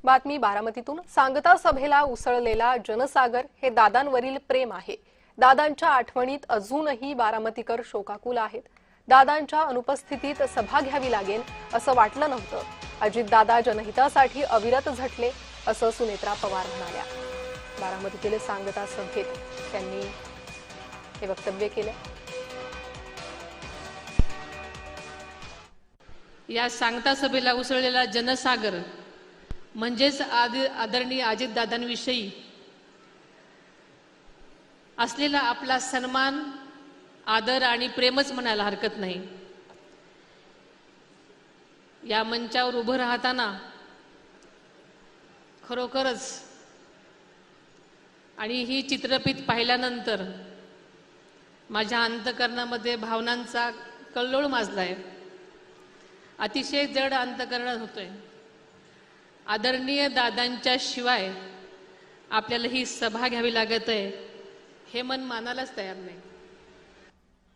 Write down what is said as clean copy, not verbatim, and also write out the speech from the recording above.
बातमी बारामतीतून। सांगता सभेला उसळलेला जनसागर हे दादांवरील प्रेम आहे। दादांच्या आठवणीत अजूनही बारामतीकर शोकाकुल आहेत। दादांच्या अनुपस्थितीत सभा घ्यावी लागेल असं वाटलं नव्हतं। अजितदादा जनहितासाठी अविरत झटले असं सुनेत्रा पवार म्हणाल्या। बारामतीतील सांगता सभेत त्यांनी हे वक्तव्य केले। या सांगता सभेला उसळलेला जनसागर म्हणजेच आदरणीय अजितदादांविषयी असलेला आपला सन्मान, आदर आणि प्रेमच म्हणायला हरकत नाही। या मंचावर उभं राहताना खरोखरच आणि ही चित्रफित पाहिल्यानंतर माझ्या अंतःकरणामध्ये भावनांचा कल्लोळ माजलाय। अतिशय जड अंतःकरण होतोय। आदरणीय दादांच्या शिवाय आपल्याला ही सभा घ्यावी लागत आहे हे मन मानायलाच तयार नाही।